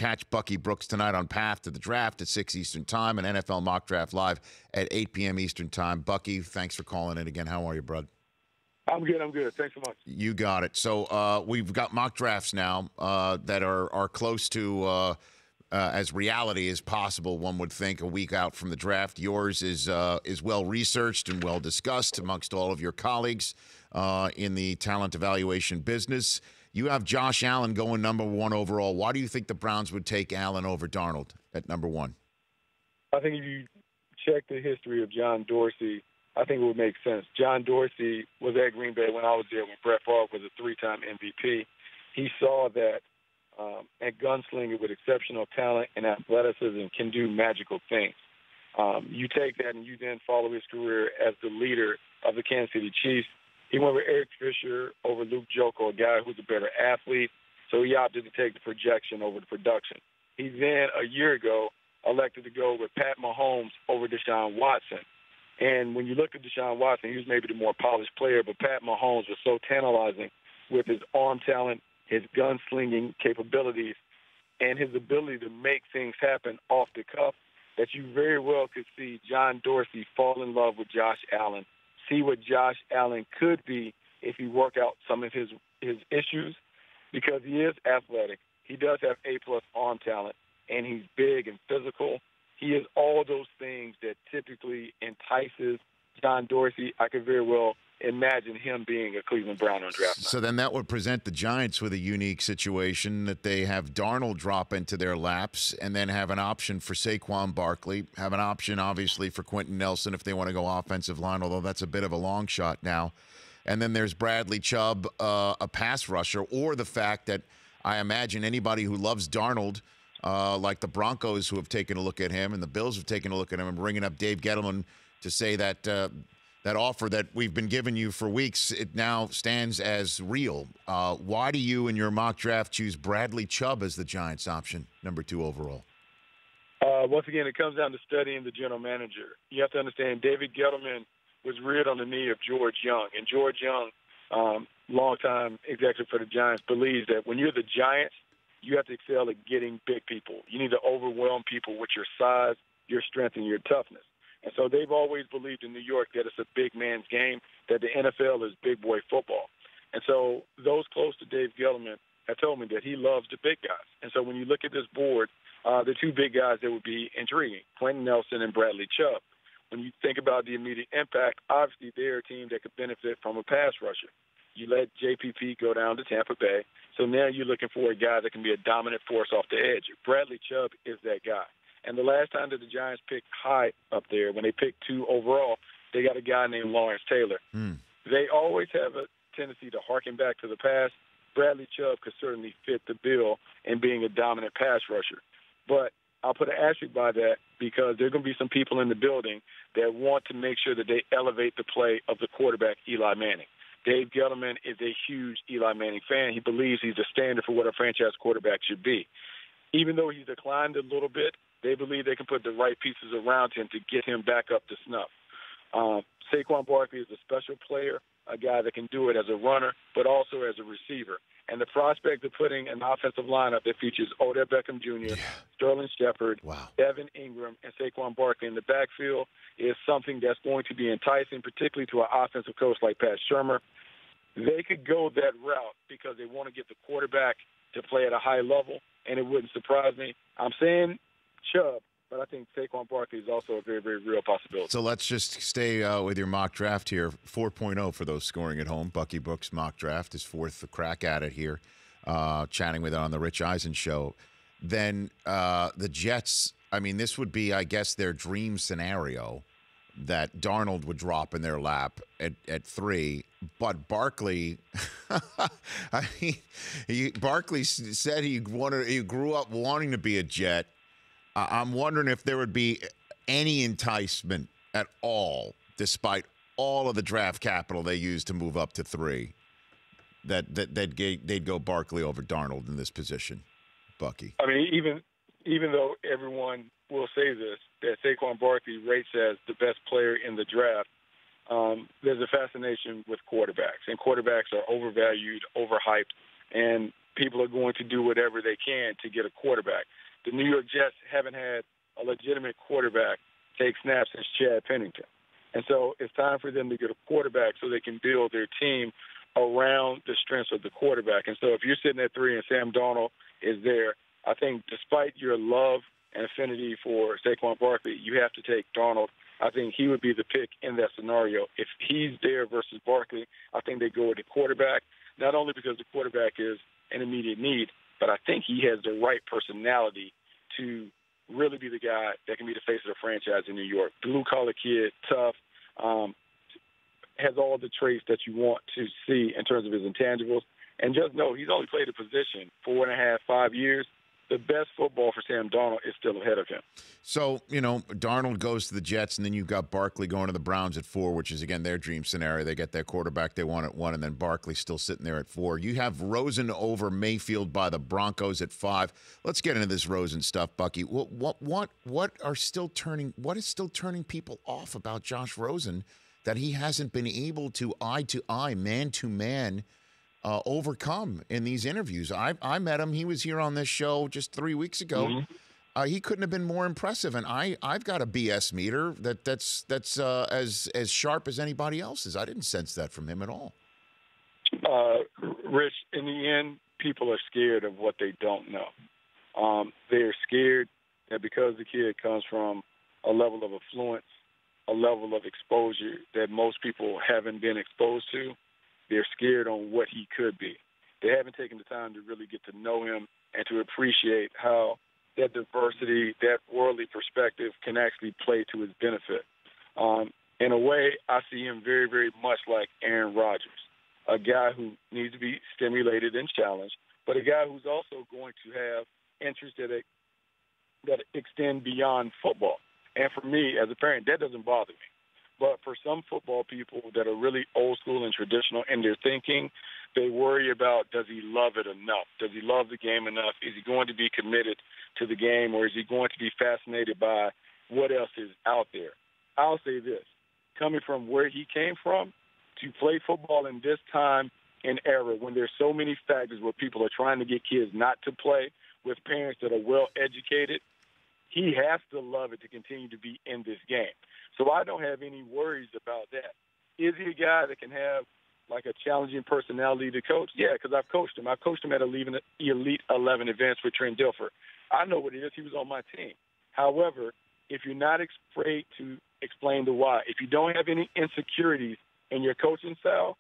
catch Bucky Brooks tonight on Path to the Draft at 6 Eastern Time and NFL Mock Draft Live at 8 p.m. Eastern Time. Bucky, thanks for calling in again. How are you, bud? I'm good. Thanks so much. You got it. So we've got mock drafts now that are close to as reality as possible, one would think, a week out from the draft. Yours is well researched and well discussed amongst all of your colleagues in the talent evaluation business. You have Josh Allen going number 1 overall. Why do you think the Browns would take Allen over Darnold at number 1? I think if you check the history of John Dorsey, I think it would make sense. John Dorsey was at Green Bay when I was there when Brett Favre was a 3-time MVP. He saw that a gunslinger with exceptional talent and athleticism can do magical things. You take that and you then follow his career as the leader of the Kansas City Chiefs. He went with Eric Fisher over Luke Joeckel, a guy who's a better athlete, so he opted to take the projection over the production. He then, a year ago, elected to go with Pat Mahomes over Deshaun Watson. And when you look at Deshaun Watson, he was maybe the more polished player, but Pat Mahomes was so tantalizing with his arm talent, his gunslinging capabilities, and his ability to make things happen off the cuff that you very well could see John Dorsey fall in love with Josh Allen, see what Josh Allen could be if he work out some of his issues, because he is athletic. He does have A-plus arm talent, and he's big and physical. He is all those things that typically entices John Dorsey. I could very well imagine him being a Cleveland Brown on draft night. So then that would present the Giants with a unique situation that they have Darnold drop into their laps and then have an option for Saquon Barkley, have an option, obviously, for Quentin Nelson if they want to go offensive line, although that's a bit of a long shot now. And then there's Bradley Chubb, a pass rusher, or the fact that I imagine anybody who loves Darnold, like the Broncos who have taken a look at him and the Bills have taken a look at him and bringing up Dave Gettleman to say that that offer that we've been giving you for weeks, it now stands as real. Why do you in your mock draft choose Bradley Chubb as the Giants option, number 2 overall? Once again, it comes down to studying the general manager. You have to understand David Gettleman was reared on the knee of George Young, and George Young, longtime executive for the Giants, believes that when you're the Giants, you have to excel at getting big people. You need to overwhelm people with your size, your strength, and your toughness. And so they've always believed in New York that it's a big man's game, that the NFL is big boy football. And so those close to Dave Gettleman have told me that he loves the big guys. And so when you look at this board, the 2 big guys that would be intriguing, Quentin Nelson and Bradley Chubb. When you think about the immediate impact, obviously they're a team that could benefit from a pass rusher. You let JPP go down to Tampa Bay, so now you're looking for a guy that can be a dominant force off the edge. Bradley Chubb is that guy. And the last time that the Giants picked high up there, when they picked 2 overall, they got a guy named Lawrence Taylor. They always have a tendency to harken back to the past. Bradley Chubb could certainly fit the bill in being a dominant pass rusher. But I'll put an asterisk by that because there are going to be some people in the building that want to make sure that they elevate the play of the quarterback, Eli Manning. Dave Gettleman is a huge Eli Manning fan. He believes he's a standard for what a franchise quarterback should be. Even though he's declined a little bit, they believe they can put the right pieces around him to get him back up to snuff. Saquon Barkley is a special player, a guy that can do it as a runner, but also as a receiver. And the prospect of putting an offensive lineup that features Odell Beckham Jr., Sterling Shepard, Evan Ingram, and Saquon Barkley in the backfield is something that's going to be enticing, particularly to an offensive coach like Pat Shurmur. They could go that route because they want to get the quarterback to play at a high level, and it wouldn't surprise me. I'm saying Chubb, but I think Saquon Barkley is also a very, very real possibility. So let's just stay with your mock draft here. 4.0 for those scoring at home. Bucky Brooks' mock draft is 4th crack at it here, chatting with it on the Rich Eisen show. Then the Jets, I mean, this would be, I guess, their dream scenario that Darnold would drop in their lap at 3. But Barkley, I mean, Barkley said he grew up wanting to be a Jet. I'm wondering if there would be any enticement at all, despite all of the draft capital they used to move up to 3, that they'd go Barkley over Darnold in this position. Bucky. I mean, even though everyone will say this, that Saquon Barkley rates as the best player in the draft, there's a fascination with quarterbacks, and quarterbacks are overvalued, overhyped, and people are going to do whatever they can to get a quarterback. The New York Jets haven't had a legitimate quarterback take snaps since Chad Pennington. And so it's time for them to get a quarterback so they can build their team around the strengths of the quarterback. And so if you're sitting at 3 and Sam Darnold is there, I think despite your love and affinity for Saquon Barkley, you have to take Darnold. I think he would be the pick in that scenario. If he's there versus Barkley, I think they go with the quarterback, not only because the quarterback is an immediate need, but I think he has the right personality to really be the guy that can be the face of the franchise in New York. Blue-collar kid, tough, has all the traits that you want to see in terms of his intangibles. And just know he's only played a position 4.5, 5 years. The best football for Sam Darnold is still ahead of him. So, Darnold goes to the Jets, and then you've got Barkley going to the Browns at 4, which is, again, their dream scenario. They get their quarterback they want at 1, and then Barkley still sitting there at 4. You have Rosen over Mayfield by the Broncos at 5. Let's get into this Rosen stuff, Bucky. What is still turning people off about Josh Rosen that he hasn't been able to eye-to-eye, man-to-man overcome in these interviews? I met him. He was here on this show just 3 weeks ago. Mm-hmm. He couldn't have been more impressive, and I've got a BS meter that's as sharp as anybody else's. I didn't sense that from him at all. Rich, in the end, people are scared of what they don't know. They're scared that because the kid comes from a level of affluence, a level of exposure that most people haven't been exposed to, they're scared on what he could be. They haven't taken the time to really get to know him and to appreciate how that diversity, that worldly perspective can actually play to his benefit. In a way, I see him very, very much like Aaron Rodgers, a guy who needs to be stimulated and challenged, but a guy who's also going to have interests that extend beyond football. And for me, as a parent, that doesn't bother me. But for some football people that are really old school and traditional in their thinking, they worry about, does he love it enough? Does he love the game enough? Is he going to be committed to the game, or is he going to be fascinated by what else is out there? I'll say this. Coming from where he came from, to play football in this time and era when there's so many factors where people are trying to get kids not to play with parents that are well-educated, he has to love it to continue to be in this game. So I don't have any worries about that. Is he a guy that can have like a challenging personality to coach? Yeah, because I've coached him. I've coached him at Elite 11 events with Trent Dilfer. I know what it is. He was on my team. However, if you're not afraid to explain the why, if you don't have any insecurities in your coaching style,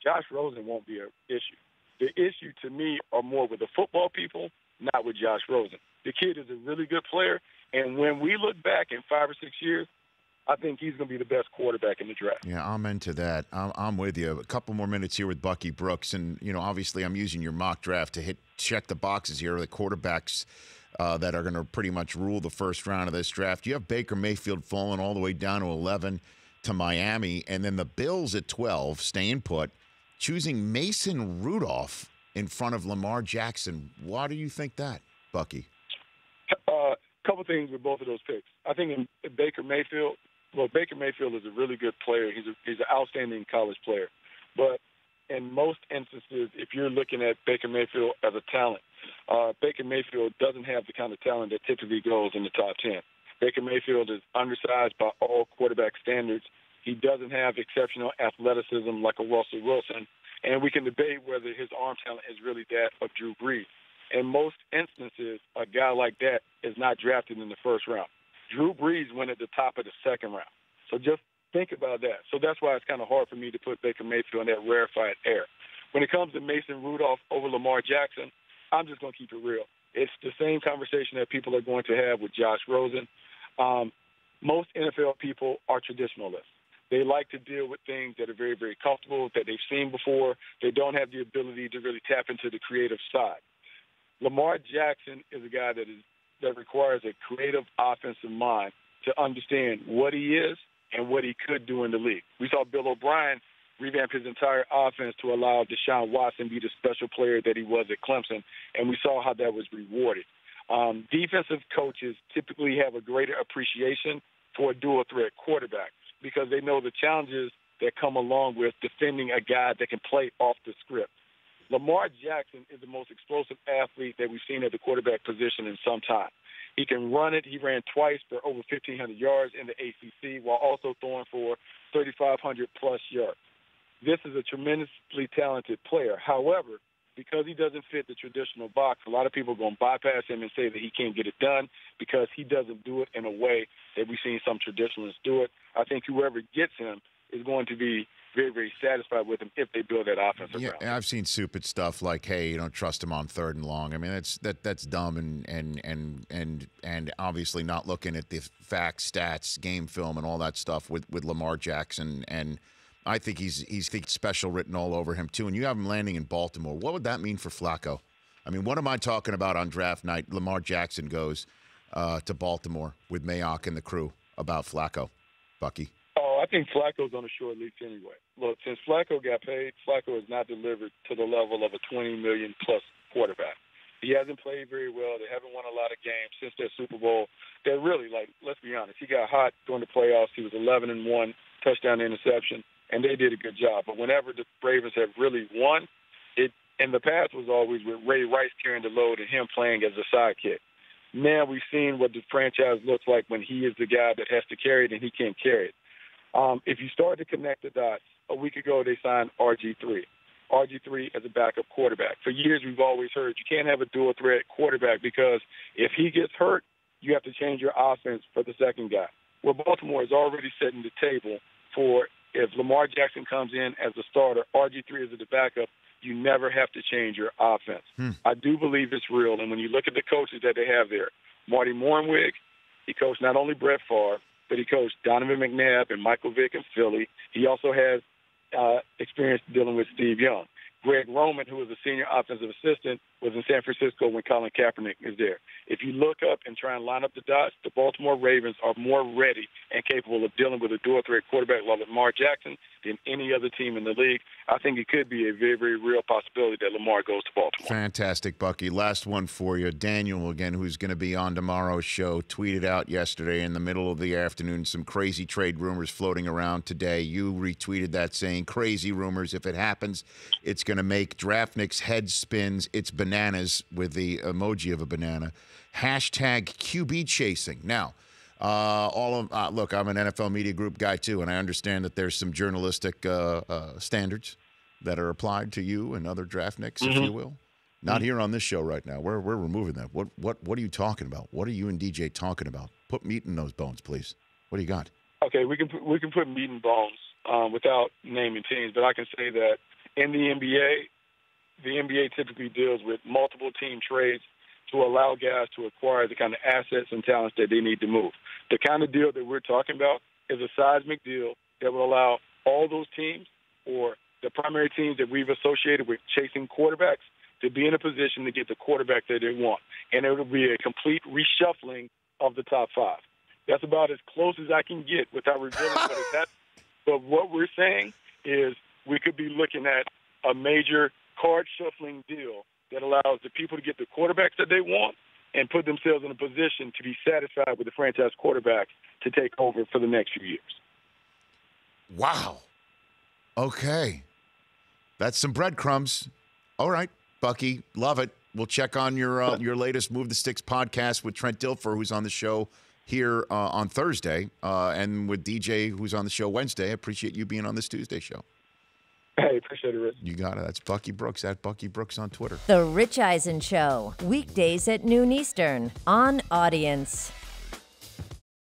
Josh Rosen won't be an issue. The issue to me are more with the football people, not with Josh Rosen. The kid is a really good player, and when we look back in 5 or 6 years, I think he's going to be the best quarterback in the draft. Yeah, I'm into that. I'm with you. A couple more minutes here with Bucky Brooks, and obviously I'm using your mock draft to check the boxes here. The quarterbacks that are going to pretty much rule the first round of this draft. You have Baker Mayfield falling all the way down to 11 to Miami, and then the Bills at 12, staying put, choosing Mason Rudolph in front of Lamar Jackson. Why do you think that, Bucky? Couple things with both of those picks. I think in Baker Mayfield is a really good player. He's an outstanding college player. But in most instances, if you're looking at Baker Mayfield as a talent, Baker Mayfield doesn't have the kind of talent that typically goes in the top 10. Baker Mayfield is undersized by all quarterback standards. He doesn't have exceptional athleticism like a Russell Wilson. And we can debate whether his arm talent is really that of Drew Brees. In most instances, a guy like that is not drafted in the first round. Drew Brees went at the top of the second round. So just think about that. So that's why it's kind of hard for me to put Baker Mayfield in that rarefied air. When it comes to Mason Rudolph over Lamar Jackson, I'm just going to keep it real. It's the same conversation that people are going to have with Josh Rosen. Most NFL people are traditionalists. They like to deal with things that are very, very comfortable, that they've seen before. They don't have the ability to really tap into the creative side. Lamar Jackson is a guy that requires a creative offensive mind to understand what he is and what he could do in the league. We saw Bill O'Brien revamp his entire offense to allow Deshaun Watson be the special player that he was at Clemson, and we saw how that was rewarded. Defensive coaches typically have a greater appreciation for a dual-threat quarterback because they know the challenges that come along with defending a guy that can play off the script. Lamar Jackson is the most explosive athlete that we've seen at the quarterback position in some time. He can run it. He ran twice for over 1,500 yards in the ACC while also throwing for 3,500-plus yards. This is a tremendously talented player. However, because he doesn't fit the traditional box, a lot of people are going to bypass him and say that he can't get it done because he doesn't do it in a way that we've seen some traditionalists do it. I think whoever gets him is going to be very, very satisfied with him if they build that offense around. Yeah, I've seen stupid stuff like, "Hey, you don't trust him on 3rd and long." I mean, that's dumb and obviously not looking at the facts, stats, game film, and all that stuff with Lamar Jackson. And I think he's special written all over him too. And you have him landing in Baltimore. What would that mean for Flacco? I mean, what am I talking about on draft night? Lamar Jackson goes to Baltimore with Mayock and the crew about Flacco, Bucky. I think Flacco's on a short leash anyway. Look, since Flacco got paid, Flacco has not delivered to the level of a $20 million-plus quarterback. He hasn't played very well. They haven't won a lot of games since their Super Bowl. They're really, let's be honest, he got hot during the playoffs. He was 11-1, touchdown interception, and they did a good job. But whenever the Ravens have really won, it in the past was always with Ray Rice carrying the load and him playing as a sidekick. Now we've seen what the franchise looks like when he is the guy that has to carry it and he can't carry it. If you start to connect the dots, a week ago they signed RG3. RG3 as a backup quarterback. For years we've always heard you can't have a dual-threat quarterback because if he gets hurt, you have to change your offense for the second guy. Well, Baltimore is already setting the table for if Lamar Jackson comes in as a starter, RG3 as the backup, you never have to change your offense. I do believe it's real, and when you look at the coaches that they have there, Marty Mornwig, he coached not only Brett Favre, but he coached Donovan McNabb and Michael Vick in Philly. He also has experience dealing with Steve Young. Greg Roman, who was a senior offensive assistant, was in San Francisco when Colin Kaepernick was there. If you look up and try and line up the dots, the Baltimore Ravens are more ready and capable of dealing with a dual-threat quarterback like Lamar Jackson than any other team in the league. I think it could be a very, very real possibility that Lamar goes to Baltimore. Fantastic, Bucky. Last one for you. Daniel, again, who's going to be on tomorrow's show, tweeted out yesterday in the middle of the afternoon some crazy trade rumors floating around today. You retweeted that saying, crazy rumors. If it happens, it's going to make Draftnik's head spins. It's bananas with the emoji of a banana. Hashtag QB chasing. Now, look, I'm an NFL Media Group guy too, and I understand that there's some journalistic standards that are applied to you and other Draftniks, if you will. Not here on this show right now. We're removing that. What are you talking about? What are you and DJ talking about? Put meat in those bones, please. What do you got? Okay, we can put meat and bones without naming teams, but I can say that in the NBA typically deals with multiple team trades to allow guys to acquire the kind of assets and talents that they need to move. The kind of deal that we're talking about is a seismic deal that will allow all those teams or the primary teams that we've associated with chasing quarterbacks to be in a position to get the quarterback that they want. And it will be a complete reshuffling of the top 5. That's about as close as I can get without revealing what is happening. But what we're saying is we could be looking at a major card shuffling deal that allows the people to get the quarterbacks that they want and put themselves in a position to be satisfied with the franchise quarterback to take over for the next few years. Wow. Okay. That's some breadcrumbs. All right, Bucky, love it. We'll check on your latest Move the Sticks podcast with Trent Dilfer, who's on the show here on Thursday, and with DJ, who's on the show Wednesday. I appreciate you being on this Tuesday show. Hey, appreciate it, Rich. You got it. That's Bucky Brooks, at Bucky Brooks on Twitter. The Rich Eisen Show, weekdays at noon Eastern on Audience.